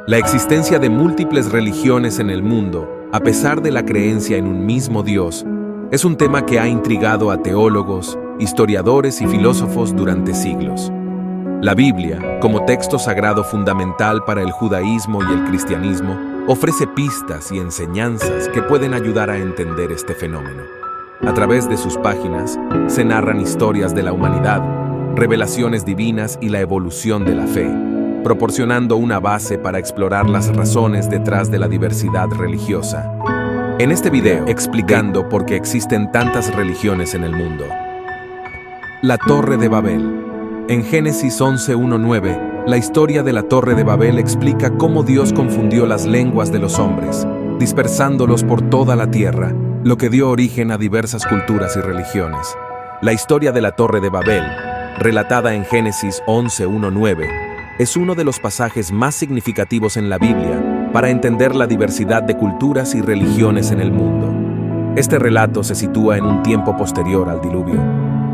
La existencia de múltiples religiones en el mundo, a pesar de la creencia en un mismo Dios, es un tema que ha intrigado a teólogos, historiadores y filósofos durante siglos. La Biblia, como texto sagrado fundamental para el judaísmo y el cristianismo, ofrece pistas y enseñanzas que pueden ayudar a entender este fenómeno. A través de sus páginas se narran historias de la humanidad, revelaciones divinas y la evolución de la fe, proporcionando una base para explorar las razones detrás de la diversidad religiosa. En este video, explicando por qué existen tantas religiones en el mundo. La Torre de Babel. En Génesis 11:1-9, la historia de la Torre de Babel explica cómo Dios confundió las lenguas de los hombres, dispersándolos por toda la tierra, lo que dio origen a diversas culturas y religiones. La historia de la Torre de Babel, relatada en Génesis 11:1-9, es uno de los pasajes más significativos en la Biblia para entender la diversidad de culturas y religiones en el mundo. Este relato se sitúa en un tiempo posterior al diluvio,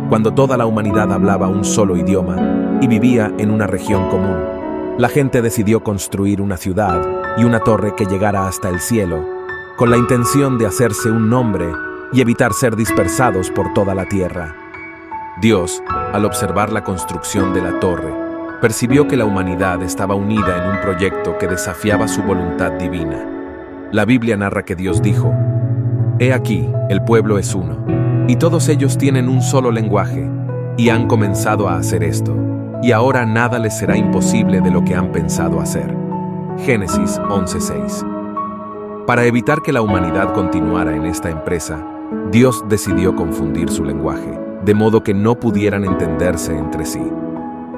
cuando toda la humanidad hablaba un solo idioma y vivía en una región común. La gente decidió construir una ciudad y una torre que llegara hasta el cielo, con la intención de hacerse un nombre y evitar ser dispersados por toda la tierra. Dios, al observar la construcción de la torre, percibió que la humanidad estaba unida en un proyecto que desafiaba su voluntad divina. La Biblia narra que Dios dijo: «He aquí, el pueblo es uno, y todos ellos tienen un solo lenguaje, y han comenzado a hacer esto, y ahora nada les será imposible de lo que han pensado hacer». Génesis 11:6. Para evitar que la humanidad continuara en esta empresa, Dios decidió confundir su lenguaje, de modo que no pudieran entenderse entre sí.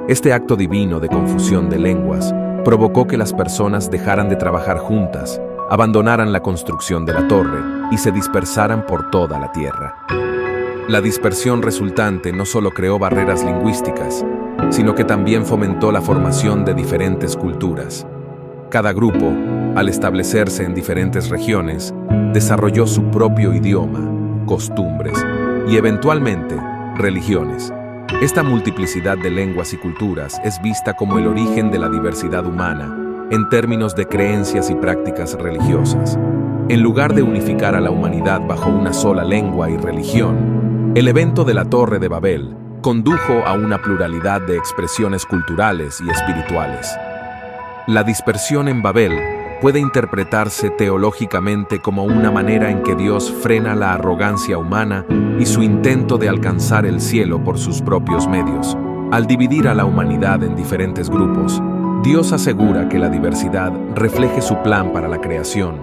Este acto divino de confusión de lenguas provocó que las personas dejaran de trabajar juntas, abandonaran la construcción de la torre y se dispersaran por toda la tierra. La dispersión resultante no solo creó barreras lingüísticas, sino que también fomentó la formación de diferentes culturas. Cada grupo, al establecerse en diferentes regiones, desarrolló su propio idioma, costumbres y, eventualmente, religiones. Esta multiplicidad de lenguas y culturas es vista como el origen de la diversidad humana en términos de creencias y prácticas religiosas. En lugar de unificar a la humanidad bajo una sola lengua y religión, el evento de la Torre de Babel condujo a una pluralidad de expresiones culturales y espirituales. La dispersión en Babel puede interpretarse teológicamente como una manera en que Dios frena la arrogancia humana y su intento de alcanzar el cielo por sus propios medios. Al dividir a la humanidad en diferentes grupos, Dios asegura que la diversidad refleje su plan para la creación,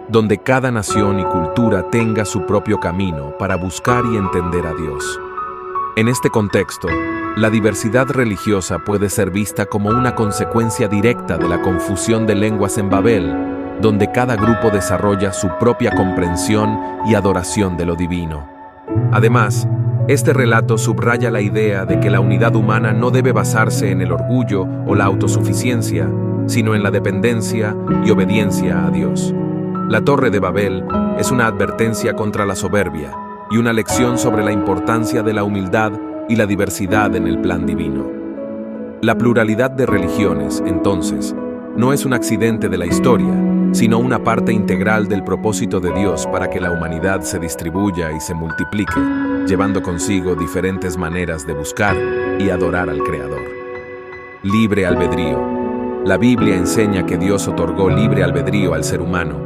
donde cada nación y cultura tenga su propio camino para buscar y entender a Dios. En este contexto, la diversidad religiosa puede ser vista como una consecuencia directa de la confusión de lenguas en Babel, donde cada grupo desarrolla su propia comprensión y adoración de lo divino. Además, este relato subraya la idea de que la unidad humana no debe basarse en el orgullo o la autosuficiencia, sino en la dependencia y obediencia a Dios. La Torre de Babel es una advertencia contra la soberbia y una lección sobre la importancia de la humildad y la diversidad en el plan divino. La pluralidad de religiones, entonces, no es un accidente de la historia, sino una parte integral del propósito de Dios para que la humanidad se distribuya y se multiplique, llevando consigo diferentes maneras de buscar y adorar al Creador. Libre albedrío. La Biblia enseña que Dios otorgó libre albedrío al ser humano.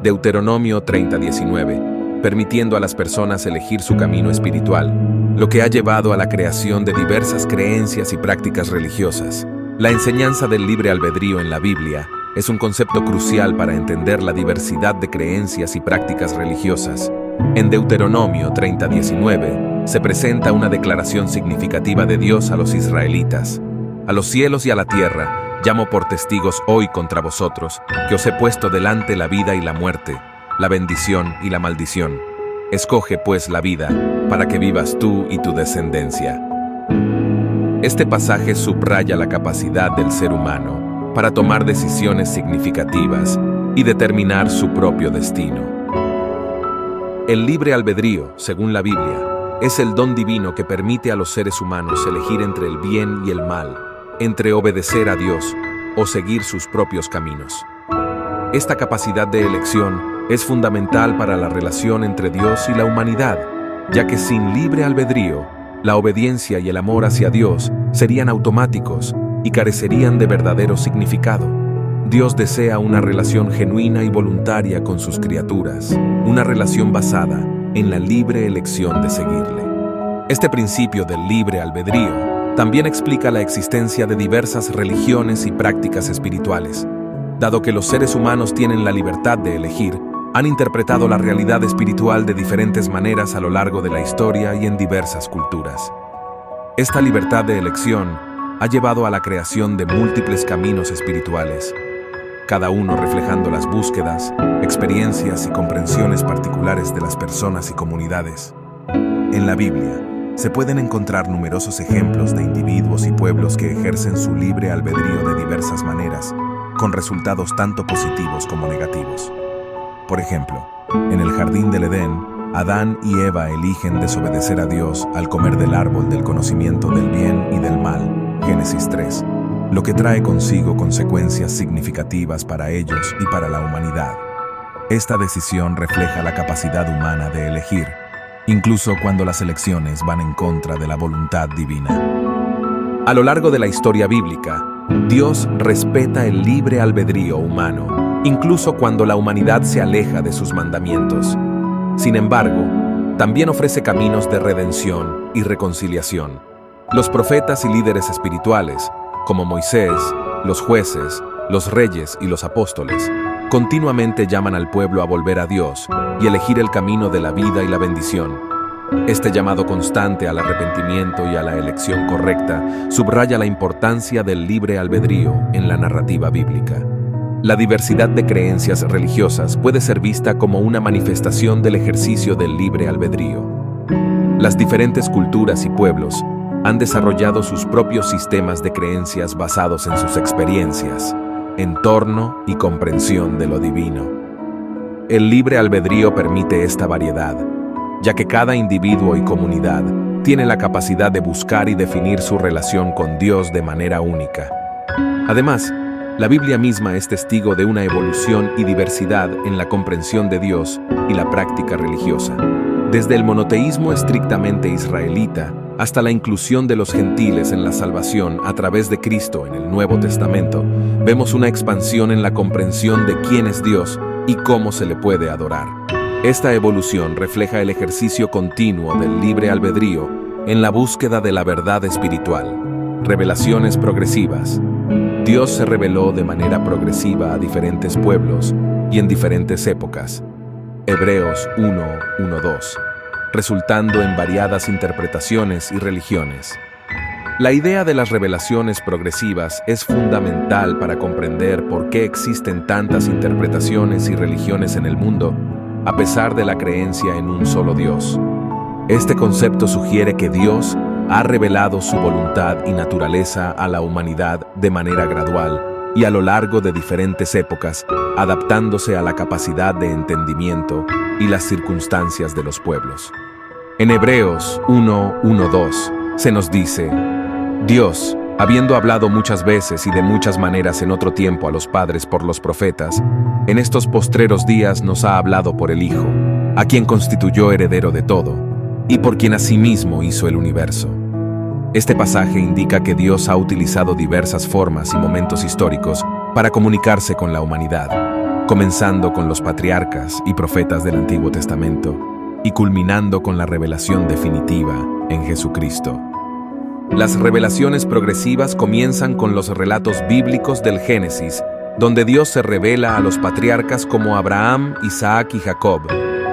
Deuteronomio 30:19, permitiendo a las personas elegir su camino espiritual, lo que ha llevado a la creación de diversas creencias y prácticas religiosas. La enseñanza del libre albedrío en la Biblia es un concepto crucial para entender la diversidad de creencias y prácticas religiosas. En Deuteronomio 30:19 se presenta una declaración significativa de Dios a los israelitas: «A los cielos y a la tierra llamo por testigos hoy contra vosotros, que os he puesto delante la vida y la muerte, la bendición y la maldición. Escoge pues la vida, para que vivas tú y tu descendencia». Este pasaje subraya la capacidad del ser humano para tomar decisiones significativas y determinar su propio destino. El libre albedrío, según la Biblia, es el don divino que permite a los seres humanos elegir entre el bien y el mal, entre obedecer a Dios o seguir sus propios caminos. Esta capacidad de elección es fundamental para la relación entre Dios y la humanidad, ya que sin libre albedrío, la obediencia y el amor hacia Dios serían automáticos y carecerían de verdadero significado. Dios desea una relación genuina y voluntaria con sus criaturas, una relación basada en la libre elección de seguirle. Este principio del libre albedrío también explica la existencia de diversas religiones y prácticas espirituales. Dado que los seres humanos tienen la libertad de elegir, han interpretado la realidad espiritual de diferentes maneras a lo largo de la historia y en diversas culturas. Esta libertad de elección ha llevado a la creación de múltiples caminos espirituales, cada uno reflejando las búsquedas, experiencias y comprensiones particulares de las personas y comunidades. En la Biblia, se pueden encontrar numerosos ejemplos de individuos y pueblos que ejercen su libre albedrío de diversas maneras, con resultados tanto positivos como negativos. Por ejemplo, en el jardín del Edén, Adán y Eva eligen desobedecer a Dios al comer del árbol del conocimiento del bien y del mal, Génesis 3, lo que trae consigo consecuencias significativas para ellos y para la humanidad. Esta decisión refleja la capacidad humana de elegir, incluso cuando las elecciones van en contra de la voluntad divina. A lo largo de la historia bíblica, Dios respeta el libre albedrío humano, incluso cuando la humanidad se aleja de sus mandamientos. Sin embargo, también ofrece caminos de redención y reconciliación. Los profetas y líderes espirituales, como Moisés, los jueces, los reyes y los apóstoles, continuamente llaman al pueblo a volver a Dios y elegir el camino de la vida y la bendición. Este llamado constante al arrepentimiento y a la elección correcta subraya la importancia del libre albedrío en la narrativa bíblica. La diversidad de creencias religiosas puede ser vista como una manifestación del ejercicio del libre albedrío. Las diferentes culturas y pueblos han desarrollado sus propios sistemas de creencias basados en sus experiencias, entorno y comprensión de lo divino. El libre albedrío permite esta variedad, ya que cada individuo y comunidad tiene la capacidad de buscar y definir su relación con Dios de manera única. Además, la Biblia misma es testigo de una evolución y diversidad en la comprensión de Dios y la práctica religiosa. Desde el monoteísmo estrictamente israelita hasta la inclusión de los gentiles en la salvación a través de Cristo en el Nuevo Testamento, vemos una expansión en la comprensión de quién es Dios y cómo se le puede adorar. Esta evolución refleja el ejercicio continuo del libre albedrío en la búsqueda de la verdad espiritual. Revelaciones progresivas. Dios se reveló de manera progresiva a diferentes pueblos y en diferentes épocas. Hebreos 1:1-2, resultando en variadas interpretaciones y religiones. La idea de las revelaciones progresivas es fundamental para comprender por qué existen tantas interpretaciones y religiones en el mundo, a pesar de la creencia en un solo Dios. Este concepto sugiere que Dios ha revelado su voluntad y naturaleza a la humanidad de manera gradual y a lo largo de diferentes épocas, adaptándose a la capacidad de entendimiento y las circunstancias de los pueblos. En Hebreos 1:1-2 se nos dice: Dios, habiendo hablado muchas veces y de muchas maneras en otro tiempo a los padres por los profetas, en estos postreros días nos ha hablado por el Hijo, a quien constituyó heredero de todo, y por quien asimismo hizo el universo. Este pasaje indica que Dios ha utilizado diversas formas y momentos históricos para comunicarse con la humanidad, comenzando con los patriarcas y profetas del Antiguo Testamento y culminando con la revelación definitiva en Jesucristo. Las revelaciones progresivas comienzan con los relatos bíblicos del Génesis, donde Dios se revela a los patriarcas como Abraham, Isaac y Jacob,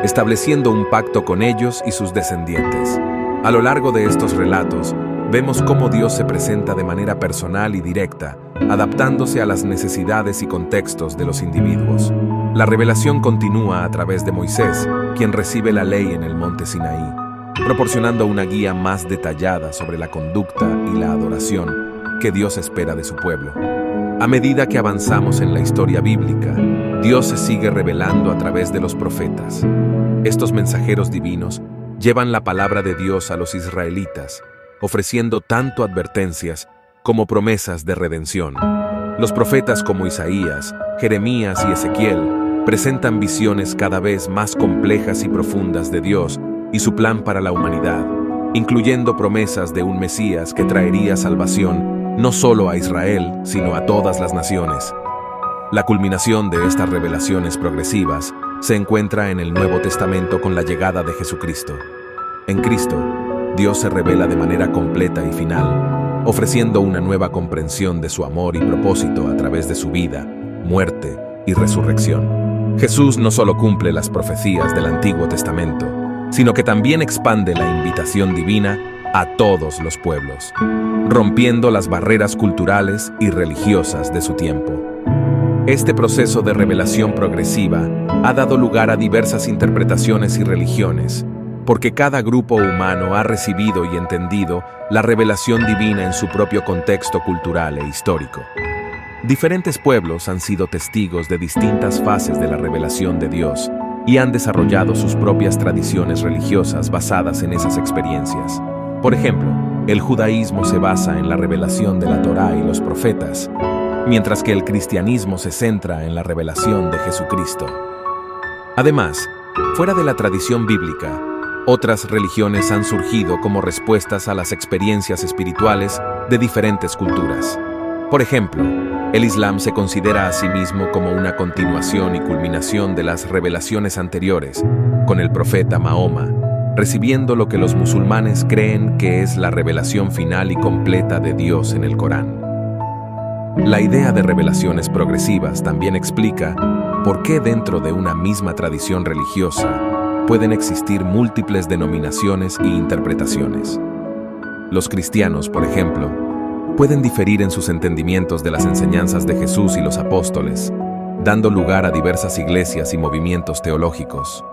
estableciendo un pacto con ellos y sus descendientes. A lo largo de estos relatos, vemos cómo Dios se presenta de manera personal y directa, adaptándose a las necesidades y contextos de los individuos. La revelación continúa a través de Moisés, quien recibe la ley en el monte Sinaí, proporcionando una guía más detallada sobre la conducta y la adoración que Dios espera de su pueblo. A medida que avanzamos en la historia bíblica, Dios se sigue revelando a través de los profetas. Estos mensajeros divinos llevan la palabra de Dios a los israelitas, ofreciendo tanto advertencias como promesas de redención. Los profetas como Isaías, Jeremías y Ezequiel presentan visiones cada vez más complejas y profundas de Dios y su plan para la humanidad, incluyendo promesas de un Mesías que traería salvación no solo a Israel, sino a todas las naciones. La culminación de estas revelaciones progresivas se encuentra en el Nuevo Testamento con la llegada de Jesucristo. En Cristo, Dios se revela de manera completa y final, ofreciendo una nueva comprensión de su amor y propósito a través de su vida, muerte y resurrección. Jesús no solo cumple las profecías del Antiguo Testamento, sino que también expande la invitación divina a todos los pueblos, rompiendo las barreras culturales y religiosas de su tiempo. Este proceso de revelación progresiva ha dado lugar a diversas interpretaciones y religiones, porque cada grupo humano ha recibido y entendido la revelación divina en su propio contexto cultural e histórico. Diferentes pueblos han sido testigos de distintas fases de la revelación de Dios y han desarrollado sus propias tradiciones religiosas basadas en esas experiencias. Por ejemplo, el judaísmo se basa en la revelación de la Torá y los profetas, mientras que el cristianismo se centra en la revelación de Jesucristo. Además, fuera de la tradición bíblica, otras religiones han surgido como respuestas a las experiencias espirituales de diferentes culturas. Por ejemplo, el Islam se considera a sí mismo como una continuación y culminación de las revelaciones anteriores, con el profeta Mahoma, recibiendo lo que los musulmanes creen que es la revelación final y completa de Dios en el Corán. La idea de revelaciones progresivas también explica por qué dentro de una misma tradición religiosa pueden existir múltiples denominaciones e interpretaciones. Los cristianos, por ejemplo, pueden diferir en sus entendimientos de las enseñanzas de Jesús y los apóstoles, dando lugar a diversas iglesias y movimientos teológicos.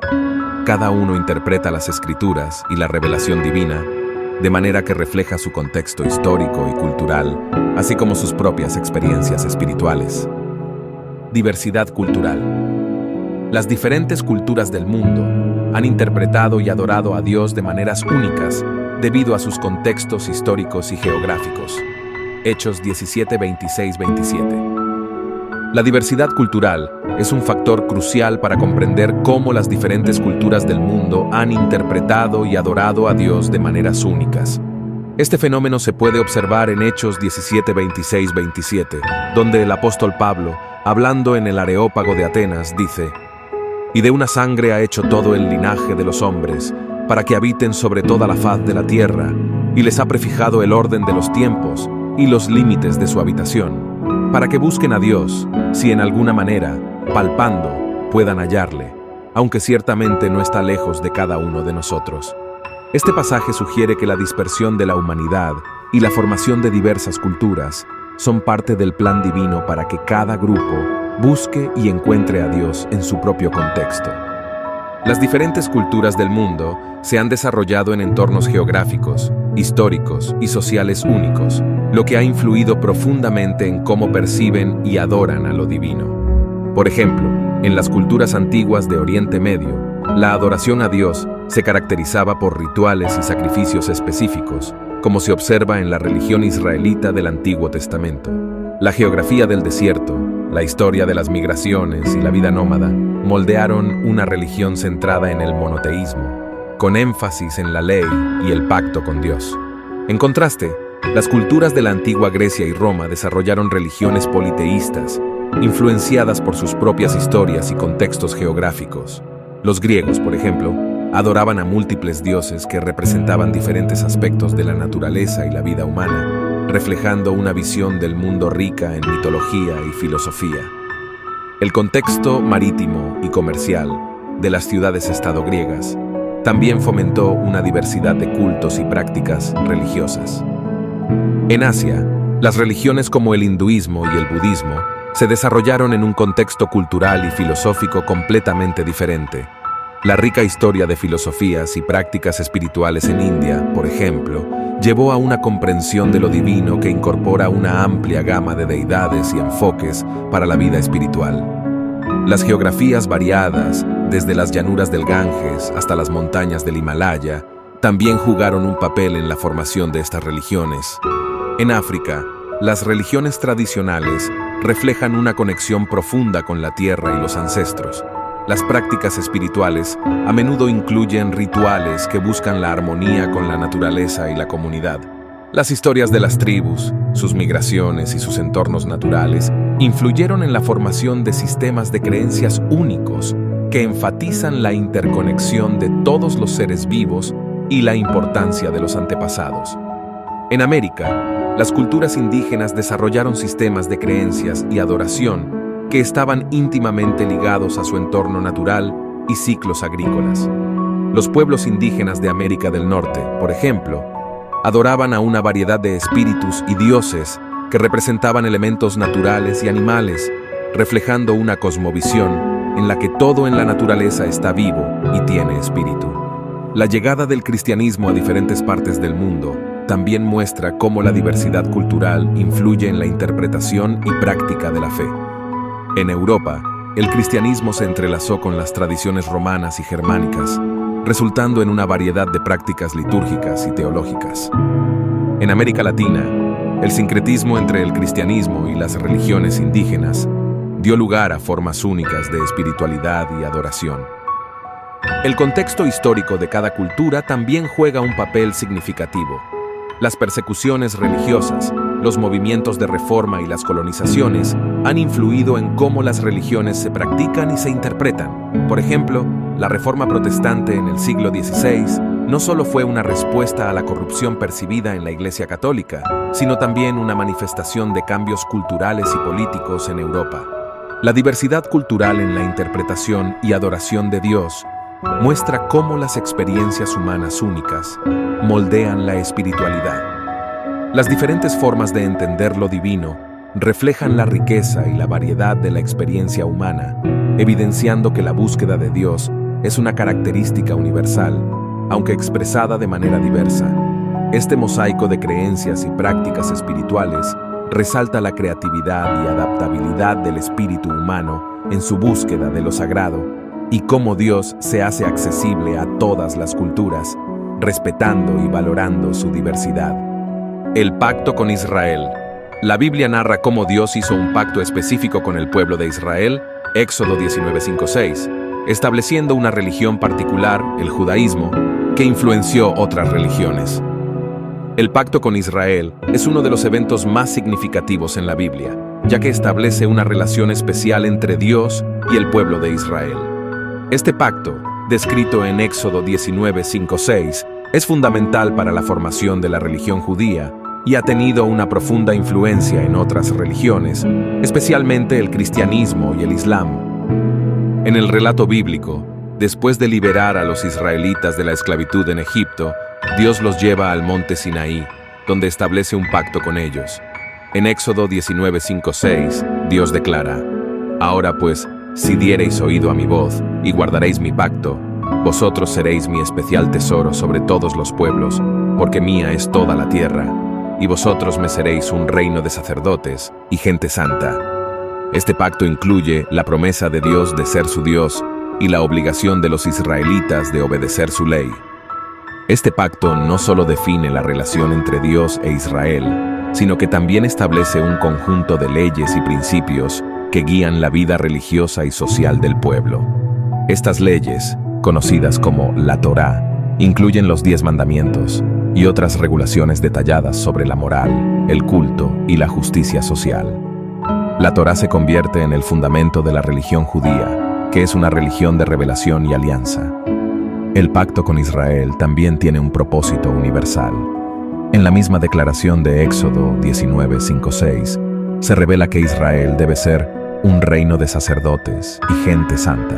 Cada uno interpreta las Escrituras y la revelación divina de manera que refleja su contexto histórico y cultural, así como sus propias experiencias espirituales. Diversidad cultural. Las diferentes culturas del mundo han interpretado y adorado a Dios de maneras únicas debido a sus contextos históricos y geográficos. Hechos 17, 26, 27. La diversidad cultural es un factor crucial para comprender cómo las diferentes culturas del mundo han interpretado y adorado a Dios de maneras únicas. Este fenómeno se puede observar en Hechos 17, 26, 27, donde el apóstol Pablo, hablando en el Areópago de Atenas, dice: «Y de una sangre ha hecho todo el linaje de los hombres, para que habiten sobre toda la faz de la tierra, y les ha prefijado el orden de los tiempos y los límites de su habitación, para que busquen a Dios, si en alguna manera, palpando, puedan hallarle, aunque ciertamente no está lejos de cada uno de nosotros». Este pasaje sugiere que la dispersión de la humanidad y la formación de diversas culturas son parte del plan divino para que cada grupo busque y encuentre a Dios en su propio contexto. Las diferentes culturas del mundo se han desarrollado en entornos geográficos, históricos y sociales únicos, lo que ha influido profundamente en cómo perciben y adoran a lo divino. Por ejemplo, en las culturas antiguas de Oriente Medio, la adoración a Dios se caracterizaba por rituales y sacrificios específicos, como se observa en la religión israelita del Antiguo Testamento. La geografía del desierto, la historia de las migraciones y la vida nómada moldearon una religión centrada en el monoteísmo, con énfasis en la ley y el pacto con Dios. En contraste, las culturas de la antigua Grecia y Roma desarrollaron religiones politeístas, influenciadas por sus propias historias y contextos geográficos. Los griegos, por ejemplo, adoraban a múltiples dioses que representaban diferentes aspectos de la naturaleza y la vida humana, reflejando una visión del mundo rica en mitología y filosofía. El contexto marítimo y comercial de las ciudades-estado griegas también fomentó una diversidad de cultos y prácticas religiosas. En Asia, las religiones como el hinduismo y el budismo se desarrollaron en un contexto cultural y filosófico completamente diferente. La rica historia de filosofías y prácticas espirituales en India, por ejemplo, llevó a una comprensión de lo divino que incorpora una amplia gama de deidades y enfoques para la vida espiritual. Las geografías variadas, desde las llanuras del Ganges hasta las montañas del Himalaya, también jugaron un papel en la formación de estas religiones. En África, las religiones tradicionales reflejan una conexión profunda con la tierra y los ancestros. Las prácticas espirituales a menudo incluyen rituales que buscan la armonía con la naturaleza y la comunidad. Las historias de las tribus, sus migraciones y sus entornos naturales influyeron en la formación de sistemas de creencias únicos que enfatizan la interconexión de todos los seres vivos y la importancia de los antepasados. En América, las culturas indígenas desarrollaron sistemas de creencias y adoración que estaban íntimamente ligados a su entorno natural y ciclos agrícolas. Los pueblos indígenas de América del Norte, por ejemplo, adoraban a una variedad de espíritus y dioses que representaban elementos naturales y animales, reflejando una cosmovisión en la que todo en la naturaleza está vivo y tiene espíritu. La llegada del cristianismo a diferentes partes del mundo también muestra cómo la diversidad cultural influye en la interpretación y práctica de la fe. En Europa, el cristianismo se entrelazó con las tradiciones romanas y germánicas, resultando en una variedad de prácticas litúrgicas y teológicas. En América Latina, el sincretismo entre el cristianismo y las religiones indígenas dio lugar a formas únicas de espiritualidad y adoración. El contexto histórico de cada cultura también juega un papel significativo. Las persecuciones religiosas, los movimientos de reforma y las colonizaciones han influido en cómo las religiones se practican y se interpretan. Por ejemplo, la Reforma Protestante en el siglo XVI no solo fue una respuesta a la corrupción percibida en la Iglesia Católica, sino también una manifestación de cambios culturales y políticos en Europa. La diversidad cultural en la interpretación y adoración de Dios muestra cómo las experiencias humanas únicas moldean la espiritualidad. Las diferentes formas de entender lo divino reflejan la riqueza y la variedad de la experiencia humana, evidenciando que la búsqueda de Dios es una característica universal, aunque expresada de manera diversa. Este mosaico de creencias y prácticas espirituales resalta la creatividad y adaptabilidad del espíritu humano en su búsqueda de lo sagrado y cómo Dios se hace accesible a todas las culturas, respetando y valorando su diversidad. El pacto con Israel. La Biblia narra cómo Dios hizo un pacto específico con el pueblo de Israel, Éxodo 19:5-6, estableciendo una religión particular, el judaísmo, que influenció otras religiones. El pacto con Israel es uno de los eventos más significativos en la Biblia, ya que establece una relación especial entre Dios y el pueblo de Israel. Este pacto, descrito en Éxodo 19:5-6, es fundamental para la formación de la religión judía y ha tenido una profunda influencia en otras religiones, especialmente el cristianismo y el islam. En el relato bíblico, después de liberar a los israelitas de la esclavitud en Egipto, Dios los lleva al monte Sinaí, donde establece un pacto con ellos. En Éxodo 19:5-6, Dios declara: «Ahora pues, si diereis oído a mi voz y guardaréis mi pacto, vosotros seréis mi especial tesoro sobre todos los pueblos, porque mía es toda la tierra, y vosotros me seréis un reino de sacerdotes y gente santa». Este pacto incluye la promesa de Dios de ser su Dios y la obligación de los israelitas de obedecer su ley. Este pacto no solo define la relación entre Dios e Israel, sino que también establece un conjunto de leyes y principios que guían la vida religiosa y social del pueblo. Estas leyes, conocidas como la Torá, incluyen los 10 mandamientos y otras regulaciones detalladas sobre la moral, el culto y la justicia social. La Torá se convierte en el fundamento de la religión judía, que es una religión de revelación y alianza. El pacto con Israel también tiene un propósito universal. En la misma declaración de Éxodo 19:5-6, se revela que Israel debe ser un reino de sacerdotes y gente santa.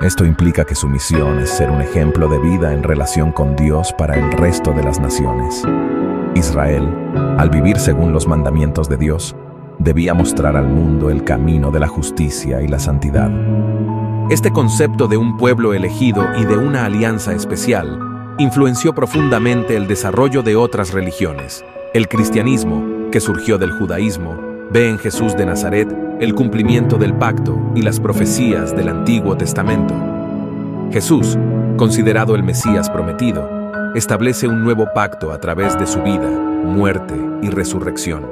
Esto implica que su misión es ser un ejemplo de vida en relación con Dios para el resto de las naciones. Israel, al vivir según los mandamientos de Dios, debía mostrar al mundo el camino de la justicia y la santidad. Este concepto de un pueblo elegido y de una alianza especial influenció profundamente el desarrollo de otras religiones. El cristianismo, que surgió del judaísmo, ve en Jesús de Nazaret el cumplimiento del pacto y las profecías del Antiguo Testamento. Jesús, considerado el Mesías prometido, establece un nuevo pacto a través de su vida, muerte y resurrección.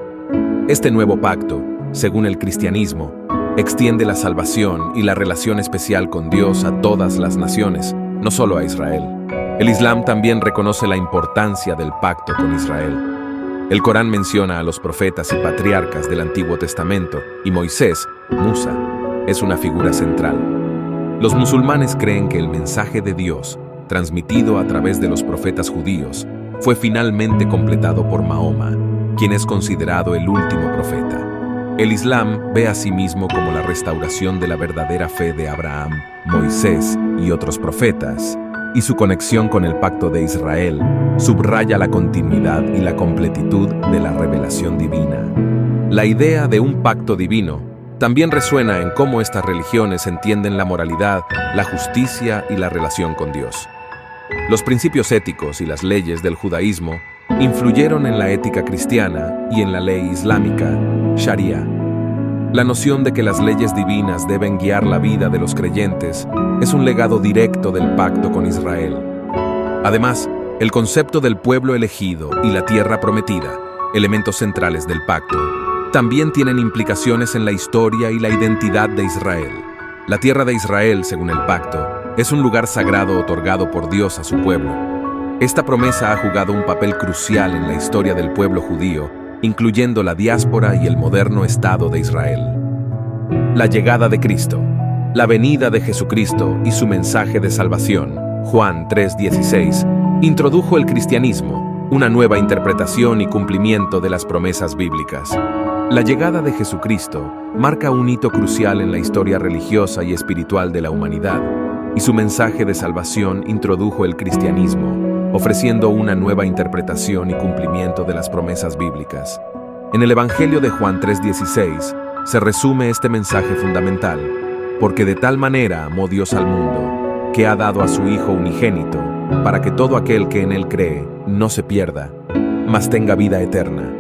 Este nuevo pacto según el cristianismo, extiende la salvación y la relación especial con Dios a todas las naciones, no solo a Israel. El Islam también reconoce la importancia del pacto con Israel. El Corán menciona a los profetas y patriarcas del Antiguo Testamento, y Moisés, Musa, es una figura central. Los musulmanes creen que el mensaje de Dios, transmitido a través de los profetas judíos, fue finalmente completado por Mahoma, quien es considerado el último profeta. El Islam ve a sí mismo como la restauración de la verdadera fe de Abraham, Moisés y otros profetas, y su conexión con el pacto de Israel subraya la continuidad y la completitud de la revelación divina. La idea de un pacto divino también resuena en cómo estas religiones entienden la moralidad, la justicia y la relación con Dios. Los principios éticos y las leyes del judaísmo influyeron en la ética cristiana y en la ley islámica, Sharia. La noción de que las leyes divinas deben guiar la vida de los creyentes es un legado directo del pacto con Israel. Además, el concepto del pueblo elegido y la tierra prometida, elementos centrales del pacto, también tienen implicaciones en la historia y la identidad de Israel. La tierra de Israel, según el pacto, es un lugar sagrado otorgado por Dios a su pueblo. Esta promesa ha jugado un papel crucial en la historia del pueblo judío, incluyendo la diáspora y el moderno Estado de Israel. La llegada de Cristo, la venida de Jesucristo y su mensaje de salvación, Juan 3:16, introdujo el cristianismo, una nueva interpretación y cumplimiento de las promesas bíblicas. La llegada de Jesucristo marca un hito crucial en la historia religiosa y espiritual de la humanidad, y su mensaje de salvación introdujo el cristianismo, ofreciendo una nueva interpretación y cumplimiento de las promesas bíblicas. En el Evangelio de Juan 3:16 se resume este mensaje fundamental: porque de tal manera amó Dios al mundo, que ha dado a su Hijo unigénito, para que todo aquel que en él cree no se pierda, mas tenga vida eterna.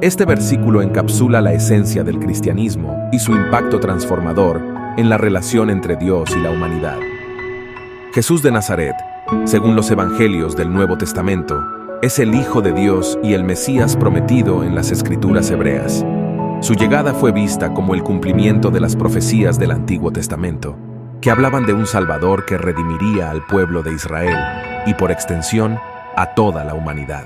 Este versículo encapsula la esencia del cristianismo y su impacto transformador en la relación entre Dios y la humanidad. Jesús de Nazaret, según los Evangelios del Nuevo Testamento, es el Hijo de Dios y el Mesías prometido en las Escrituras hebreas. Su llegada fue vista como el cumplimiento de las profecías del Antiguo Testamento, que hablaban de un Salvador que redimiría al pueblo de Israel y, por extensión, a toda la humanidad.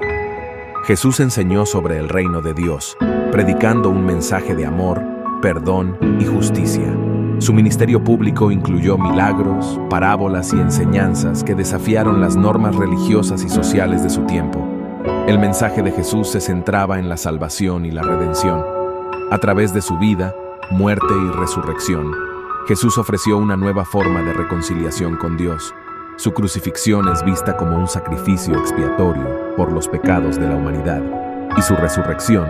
Jesús enseñó sobre el reino de Dios, predicando un mensaje de amor, perdón y justicia. Su ministerio público incluyó milagros, parábolas y enseñanzas que desafiaron las normas religiosas y sociales de su tiempo. El mensaje de Jesús se centraba en la salvación y la redención. A través de su vida, muerte y resurrección, Jesús ofreció una nueva forma de reconciliación con Dios. Su crucifixión es vista como un sacrificio expiatorio por los pecados de la humanidad, y su resurrección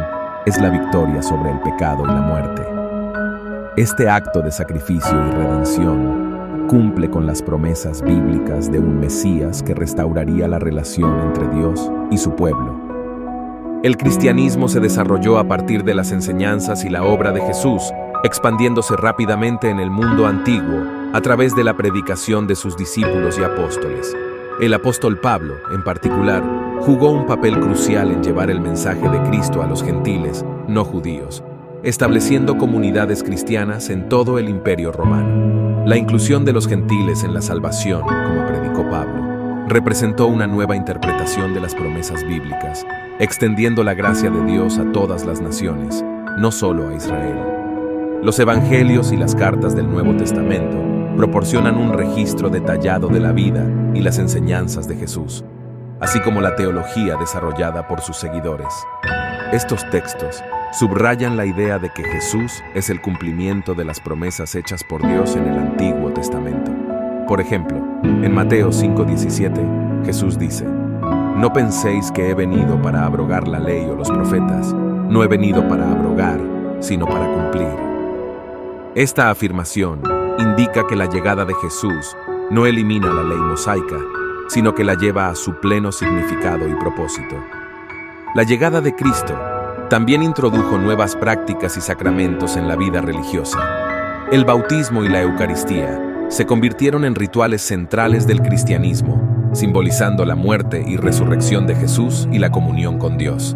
es la victoria sobre el pecado y la muerte. Este acto de sacrificio y redención cumple con las promesas bíblicas de un Mesías que restauraría la relación entre Dios y su pueblo. El cristianismo se desarrolló a partir de las enseñanzas y la obra de Jesús, expandiéndose rápidamente en el mundo antiguo a través de la predicación de sus discípulos y apóstoles. El apóstol Pablo, en particular, jugó un papel crucial en llevar el mensaje de Cristo a los gentiles, no judíos, estableciendo comunidades cristianas en todo el Imperio Romano. La inclusión de los gentiles en la salvación, como predicó Pablo, representó una nueva interpretación de las promesas bíblicas, extendiendo la gracia de Dios a todas las naciones, no solo a Israel. Los evangelios y las cartas del Nuevo Testamento proporcionan un registro detallado de la vida y las enseñanzas de Jesús, así como la teología desarrollada por sus seguidores. Estos textos subrayan la idea de que Jesús es el cumplimiento de las promesas hechas por Dios en el Antiguo Testamento. Por ejemplo, en Mateo 5:17, Jesús dice: «No penséis que he venido para abrogar la ley o los profetas. No he venido para abrogar, sino para cumplir». Esta afirmación indica que la llegada de Jesús no elimina la ley mosaica, sino que la lleva a su pleno significado y propósito. La llegada de Cristo también introdujo nuevas prácticas y sacramentos en la vida religiosa. El bautismo y la Eucaristía se convirtieron en rituales centrales del cristianismo, simbolizando la muerte y resurrección de Jesús y la comunión con Dios.